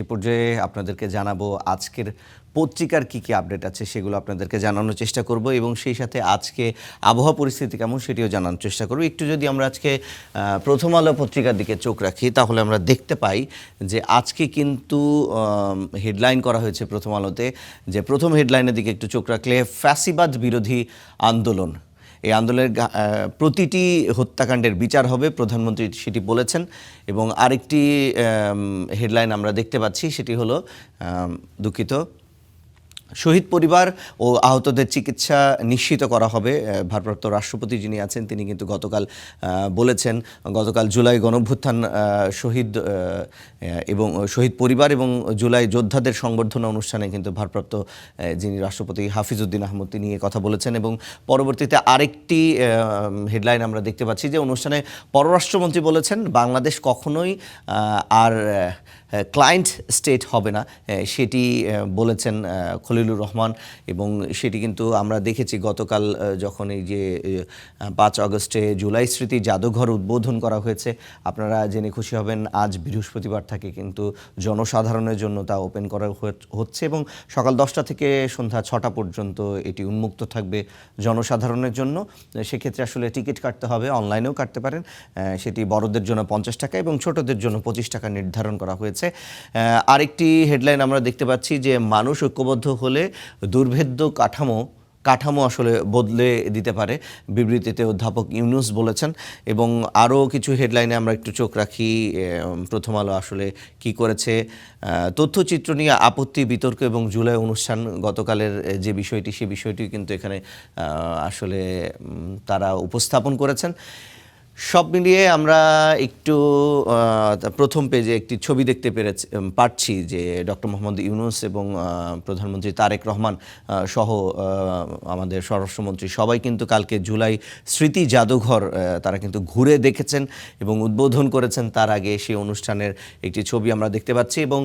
পর্যায়ে আপনাদেরকে জানাবো আজকের পত্রিকার কী কী আপডেট আছে সেগুলো আপনাদেরকে জানানোর চেষ্টা করব এবং সেই সাথে আজকে আবহাওয়া পরিস্থিতি কেমন সেটিও জানানোর চেষ্টা করব। একটু যদি আমরা আজকে প্রথম আলো পত্রিকার দিকে চোখ রাখি তাহলে আমরা দেখতে পাই যে আজকে কিন্তু হেডলাইন করা হয়েছে প্রথম আলোতে, যে প্রথম হেডলাইনের দিকে একটু চোখ রাখলে ফ্যাসিবাদ বিরোধী আন্দোলন, এই আন্দোলনের প্রতিটি হত্যাকাণ্ডের বিচার হবে, প্রধানমন্ত্রী সেটি বলেছেন। এবং আরেকটি হেডলাইন আমরা দেখতে পাচ্ছি, সেটি হলো দুঃখিত, শহীদ পরিবার ও আহতদের চিকিৎসা নিশ্চিত করা হবে। ভারপ্রাপ্ত রাষ্ট্রপতি যিনি আছেন তিনি কিন্তু গতকাল বলেছেন, গতকাল জুলাই গণঅভ্যুত্থান শহীদ এবং শহীদ পরিবার এবং জুলাই যোদ্ধাদের সংবর্ধনা অনুষ্ঠানে কিন্তু ভারপ্রাপ্ত যিনি রাষ্ট্রপতি হাফিজউদ্দিন আহমদ তিনি এই কথা বলেছেন। এবং পরবর্তীতে আরেকটি হেডলাইন আমরা দেখতে পাচ্ছি যে অনুষ্ঠানে পররাষ্ট্রমন্ত্রী বলেছেন বাংলাদেশ কখনোই আর ক্লায়েন্ট স্টেট হবে না, সেটি বলেছেন খলিলুর রহমান। এবং সেটি কিন্তু আমরা দেখেছি গতকাল যখন এই যে 5 আগস্টে জুলাই স্মৃতি জাদুঘর উদ্বোধন করা হয়েছে, আপনারা জেনে খুশি হবেন আজ বৃহস্পতিবার থেকে কিন্তু জনসাধারণের জন্য তা ওপেন করা হচ্ছে এবং সকাল 10টা থেকে সন্ধ্যা 6টা পর্যন্ত এটি উন্মুক্ত থাকবে জনসাধারণের জন্য। সেক্ষেত্রে আসলে টিকিট কাটতে হবে, অনলাইনেও কাটতে পারেন, সেটি বড়দের জন্য 50 টাকা এবং ছোটদের জন্য 25 টাকা নির্ধারণ করা হয়েছে। আরেকটি হেডলাইন আমরা দেখতে পাচ্ছি যে মানুষ ঐক্যবদ্ধ হলে দুর্ভেদ্য কাঠামো আসলে বদলে দিতে পারে, বিবৃতিতে অধ্যাপক ইউনূস বলেছেন। এবং আরও কিছু হেডলাইনে আমরা একটু চোখ রাখি প্রথম আলো আসলে কি করেছে। তথ্যচিত্র নিয়ে আপত্তি বিতর্ক এবং জুলাই অনুষ্ঠান গতকালের যে বিষয়টি, সেই বিষয়টি কিন্তু এখানে আসলে তারা উপস্থাপন করেছেন। সব মিলিয়ে আমরা একটু প্রথম পেজে একটি ছবি দেখতে পাচ্ছি যে ডক্টর মোহাম্মদ ইউনূস এবং প্রধানমন্ত্রী তারেক রহমান সহ আমাদের স্বরাষ্ট্রমন্ত্রী সবাই কিন্তু কালকে জুলাই স্মৃতি জাদুঘর তারা কিন্তু ঘুরে দেখেছেন এবং উদ্বোধন করেছেন। তার আগে সেই অনুষ্ঠানের একটি ছবি আমরা দেখতে পাচ্ছি। এবং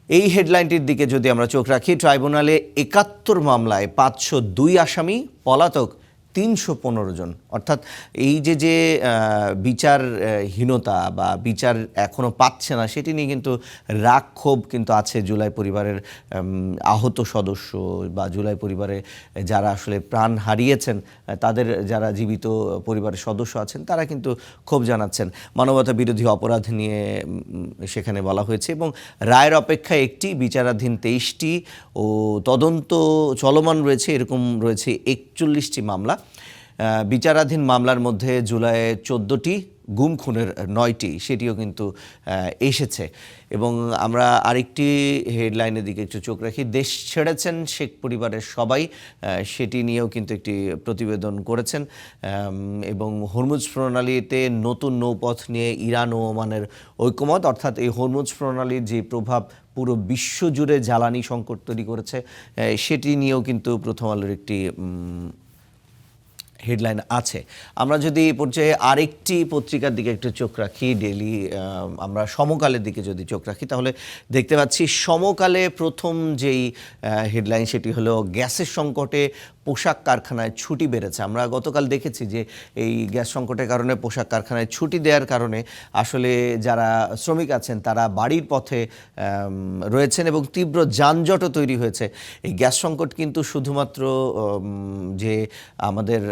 এই হেডলাইনটির দিকে যদি আমরা চোখ রাখি, ট্রাইব্যুনালে 71 মামলায় 502 আসামি, পলাতক 315 জন। অর্থাৎ এই যে বিচারহীনতা বা বিচার এখনও পাচ্ছে না সেটি নিয়ে কিন্তু রাগ ক্ষোভ কিন্তু আছে জুলাই পরিবারের আহত সদস্য বা জুলাই পরিবারে যারা আসলে প্রাণ হারিয়েছেন তাদের যারা জীবিত পরিবারের সদস্য আছেন তারা কিন্তু ক্ষোভ জানাচ্ছেন। মানবতা বিরোধী অপরাধ নিয়ে সেখানে বলা হয়েছে এবং রায়ের অপেক্ষায় একটি, বিচারাধীন 23টি ও তদন্ত চলমান রয়েছে এরকম রয়েছে 41টি মামলা। বিচারাধীন মামলার মধ্যে জুলাইয়ে 14টি, গুম খুনের 9টি সেটিও কিন্তু এসেছে। এবং আমরা আরেকটি হেডলাইনের দিকে একটু চোখ রাখি, দেশ ছেড়েছেন শেখ পরিবারের সবাই, সেটি নিয়েও কিন্তু একটি প্রতিবেদন করেছেন। এবং হরমুজ প্রণালীতে নতুন নৌপথ নিয়ে ইরান ও ওমানের ঐকমত, অর্থাৎ এই হরমুজ প্রণালীর যে প্রভাব পুরো বিশ্বজুড়ে জ্বালানি সংকট তৈরি করেছে সেটি নিয়েও কিন্তু প্রথম আলোর একটি হেডলাইন আছে। আমরা যদি এই পর্যায়ে আরেকটি পত্রিকার দিকে একটু চোখ রাখি, ডেইলি আমরা সমকালের দিকে যদি চোখ রাখি তাহলে দেখতে পাচ্ছি সমকালে প্রথম যেই হেডলাইন সেটি হলো গ্যাসের সংকটে পোশাক কারখানায় ছুটি বেড়েছে। আমরা গতকাল দেখেছি যে এই গ্যাস সংকটের কারণে পোশাক কারখানায় ছুটি দেওয়ার কারণে আসলে যারা শ্রমিক আছেন তারা বাড়ির পথে রয়েছেন এবং তীব্র যানজটও তৈরি হয়েছে। এই গ্যাস সংকট কিন্তু শুধুমাত্র যে আমাদের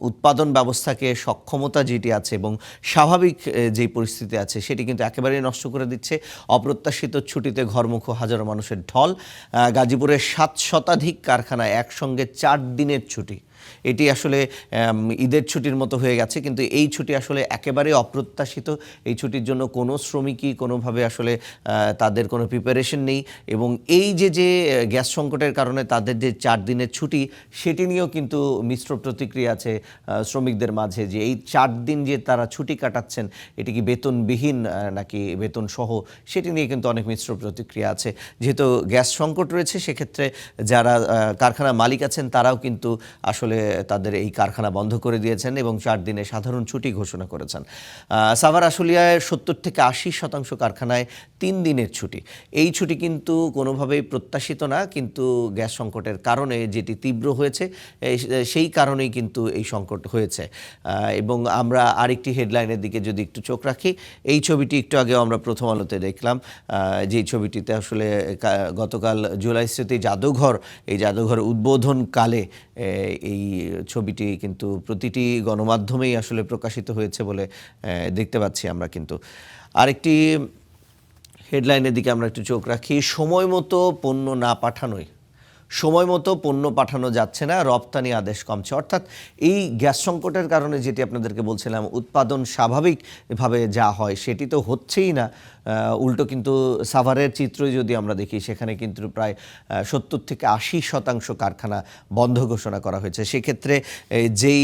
উৎপাদন ব্যবস্থাকে সক্ষমতা যেটি আছে এবং স্বাভাবিক যেই পরিস্থিতি আছে সেটি কিন্তু একেবারেই নষ্ট করে দিচ্ছে। অপ্রত্যাশিত ছুটিতে ঘরমুখো হাজারো মানুষের ঢল। গাজীপুরের 7 শতাধিক কারখানায় একসঙ্গে 4 দিনের ছুটি। এটি আসলে ঈদের ছুটির মতো হয়ে গেছে, কিন্তু এই ছুটি আসলে একেবারে অপ্রত্যাশিত। এই ছুটির জন্য কোনো শ্রমিকই কোনোভাবে আসলে তাদের কোনো প্রিপারেশন নেই এবং এই যে গ্যাস সংকটের কারণে তাদের যে 4 দিনের ছুটি সেটি নিয়েও কিন্তু মিশ্র প্রতিক্রিয়া আছে শ্রমিকদের মাঝে, যে এই 4 দিন যে তারা ছুটি কাটাচ্ছেন এটি কি বেতনবিহীন নাকি বেতন সহ, সেটি নিয়ে কিন্তু অনেক মিশ্র প্রতিক্রিয়া আছে। যেহেতু গ্যাস সংকট রয়েছে সেক্ষেত্রে যারা কারখানার মালিক আছেন তারাও কিন্তু আসলে আসলে তাদের এই কারখানা বন্ধ করে দিয়েছেন এবং 4 দিনে সাধারণ ছুটি ঘোষণা করেছেন। সাভার আশুলিয়ায় 70 থেকে 80% কারখানায় 3 দিনের ছুটি। এই ছুটি কিন্তু কোনোভাবেই প্রত্যাশিত না, কিন্তু গ্যাস সংকটের কারণে যেটি তীব্র হয়েছে সেই কারণেই কিন্তু এই সংকট হয়েছে। এবং আমরা আরেকটি হেডলাইনের দিকে যদি একটু চোখ রাখি, এই ছবিটি একটু আগেও আমরা প্রথম আলোতে দেখলাম, যেই ছবিটিতে আসলে গতকাল জুলাই স্মৃতি জাদুঘর, এই জাদুঘর উদ্বোধনকালে এই ছবিটি কিন্তু প্রতিটি গণমাধ্যমেই আসলে প্রকাশিত হয়েছে বলে দেখতে পাচ্ছি আমরা। কিন্তু আরেকটি হেডলাইনের দিকে আমরা একটু চোখ রাখি, সময় মতো পণ্য না পাঠানোই, সময় মতো পণ্য পাঠানো যাচ্ছে না, রপ্তানি আদেশ কমছে। অর্থাৎ এই গ্যাস সংকটের কারণে যেটি আপনাদেরকে বলছিলাম, উৎপাদন স্বাভাবিকভাবে যা হয় সেটি তো হচ্ছেই না, উল্টো কিন্তু সাভারের চিত্রই যদি আমরা দেখি, সেখানে কিন্তু প্রায় 70 থেকে 80% কারখানা বন্ধ ঘোষণা করা হয়েছে। সেক্ষেত্রে যেই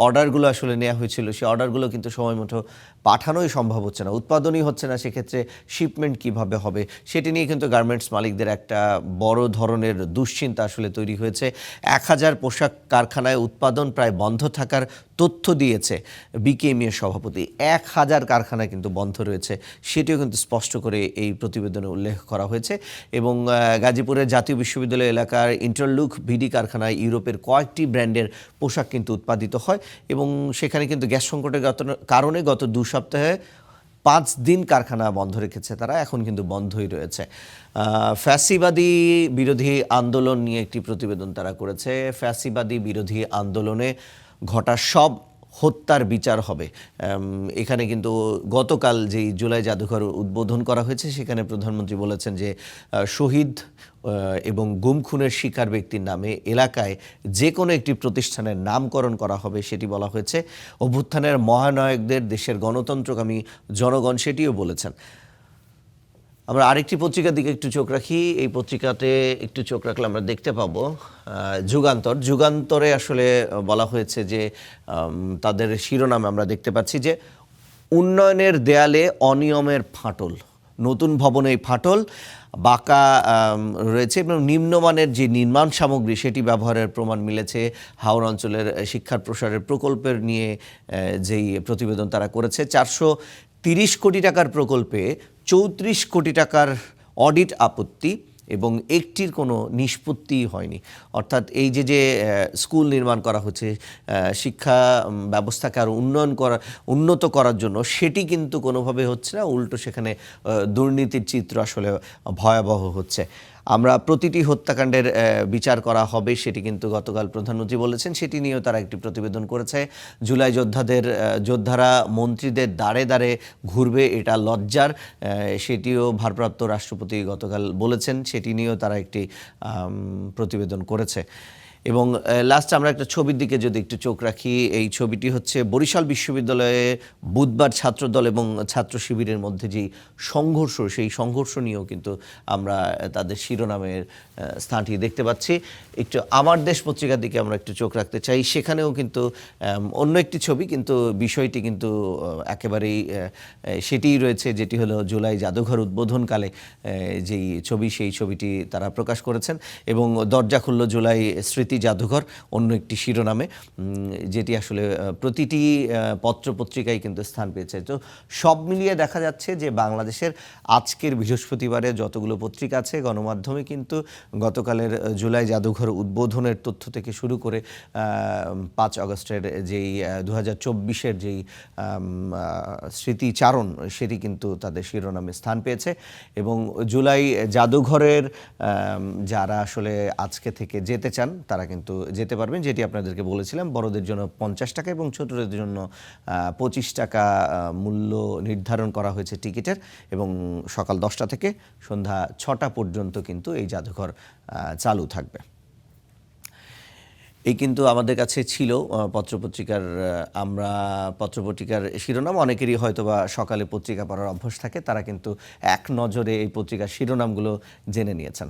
অর্ডারগুলো আসলে নেওয়া হয়েছিল, সেই অর্ডারগুলো কিন্তু সময় মতো পাঠানোই সম্ভব হচ্ছে না, উৎপাদনই হচ্ছে না। সেক্ষেত্রে শিপমেন্ট কিভাবে হবে সেটি নিয়ে কিন্তু গার্মেন্টস মালিকদের একটা বড় ধরনের দুশ্চিন্তা আসলে তৈরি হয়েছে। 1000 পোশাক কারখানায় উৎপাদন প্রায় বন্ধ থাকার তথ্য দিয়েছে বিকেএমইএর সভাপতি। 1000 কারখানা কিন্তু বন্ধ রয়েছে, সেটিও কিন্তু স্পষ্ট করে এই প্রতিবেদনে উল্লেখ করা হয়েছে। এবং গাজীপুরের জাতীয় বিশ্ববিদ্যালয় এলাকার ইন্টারলুক ভিডি কারখানায় ইউরোপের কয়েকটি ব্র্যান্ডের পোশাক কিন্তু উৎপাদিত হয় এবং সেখানে কিন্তু গ্যাস সংকটের কারণে গত 2 সপ্তাহে 5 দিন কারখানা বন্ধ রেখেছে তারা, এখন কিন্তু বন্ধই রয়েছে। ফ্যাসিবাদী বিরোধী আন্দোলন নিয়ে একটি প্রতিবেদন তারা করেছে। ফ্যাসিবাদী বিরোধী আন্দোলনে ঘটা সব হত্যার বিচার হবে। এখানে কিন্তু গতকাল যেই জুলাই জাদুঘর উদ্বোধন করা হয়েছে, সেখানে প্রধানমন্ত্রী বলেছেন যে শহীদ এবং গুম খুনের শিকার ব্যক্তির নামে এলাকায় যে কোনো একটি প্রতিষ্ঠানের নামকরণ করা হবে, সেটি বলা হয়েছে। অভ্যুত্থানের মহানায়কদের দেশের গণতন্ত্রকামী জনগণ, সেটিও বলেছেন। আমরা আরেকটি পত্রিকার দিকে একটু চোখ রাখি। এই পত্রিকাতে একটু চোখ রাখলে আমরা দেখতে পাবো যুগান্তরে আসলে বলা হয়েছে যে তাদের শিরোনামে আমরা দেখতে পাচ্ছি যে উন্নয়নের দেয়ালে অনিয়মের ফাটল, নতুন ভবনে এই ফাটল, বাঁকা রয়েছে এবং নিম্নমানের যে নির্মাণ সামগ্রী সেটি ব্যবহারের প্রমাণ মিলেছে। হাওড়া অঞ্চলের শিক্ষার প্রসারের প্রকল্পের নিয়ে যেই প্রতিবেদন তারা করেছে, 430 কোটি টাকার প্রকল্পে 34 কোটি টাকার অডিট আপত্তি এবং একটির কোনো নিষ্পত্তি হয়নি। অর্থাৎ এই যে স্কুল নির্মাণ করা হচ্ছে, শিক্ষা ব্যবস্থাকে আরও উন্নত করার জন্য, সেটি কিন্তু কোনোভাবে হচ্ছে না, উল্টো সেখানে দুর্নীতির চিত্র আসলে ভয়াবহ হচ্ছে। আমরা প্রতিটি হত্যাকাণ্ডের বিচার করা হবে, সেটি কিন্তু গতকাল প্রধানমন্ত্রী বলেছেন। সেটি নিয়েও তারা একটি প্রতিবেদন করেছে। জুলাই যোদ্ধারা মন্ত্রীদের দাঁড়ে দাঁড়ে ঘুরবে, এটা লজ্জার, সেটিও ভারপ্রাপ্ত রাষ্ট্রপতি গতকাল বলেছেন। সেটি নিয়েও তারা একটি প্রতিবেদন করেছে। এবং লাস্ট আমরা একটা ছবির দিকে যদি একটু চোখ রাখি, এই ছবিটি হচ্ছে বরিশাল বিশ্ববিদ্যালয়ে বুধবার ছাত্রদল এবং ছাত্র শিবিরের মধ্যে যেই সংঘর্ষ, সেই সংঘর্ষ নিয়েও কিন্তু আমরা তাদের শিরোনামের স্থানটি দেখতে পাচ্ছি। একটু আমার দেশ পত্রিকার দিকে আমরা একটু চোখ রাখতে চাই। সেখানেও কিন্তু অন্য একটি ছবি, কিন্তু বিষয়টি কিন্তু একেবারেই সেটিই রয়েছে, যেটি হলো জুলাই জাদুঘর উদ্বোধনকালে যেই ছবি, সেই ছবিটি তারা প্রকাশ করেছেন। এবং দরজা খুলল জুলাই স্মৃতি জাদুঘর, অন্য একটি শিরোনামে, যেটি আসলে প্রতিটি পত্রপত্রিকায় কিন্তু স্থান পেয়েছে। তো সব মিলিয়ে দেখা যাচ্ছে যে বাংলাদেশের আজকের বৃহস্পতিবারে যতগুলো পত্রিকা আছে, গণমাধ্যমে কিন্তু গতকালের জুলাই জাদুঘর উদ্বোধনের তথ্য থেকে শুরু করে 5 আগস্টের যেই 2024-এর যেই স্মৃতিচারণ, সেটি কিন্তু তাদের শিরোনামে স্থান পেয়েছে। এবং জুলাই জাদুঘরের যারা আসলে আজকে থেকে যেতে চান, তারা কিন্তু যেতে পারবেন, যেটি আপনাদেরকে বলেছিলাম। বড়দের জন্য 50 টাকা এবং ছোটদের জন্য 25 টাকা মূল্য নির্ধারণ করা হয়েছে টিকিটের। এবং সকাল 10টা থেকে সন্ধ্যা 6টা পর্যন্ত কিন্তু এই জাদুঘর চালু থাকবে। এই কিন্তু আমাদের কাছে ছিল পত্রপত্রিকার শিরোনাম। অনেকেরই হয়তো বা সকালে পত্রিকা পড়ার অভ্যাস থাকে, তারা কিন্তু এক নজরে এই পত্রিকার শিরোনামগুলো জেনে নিয়েছেন।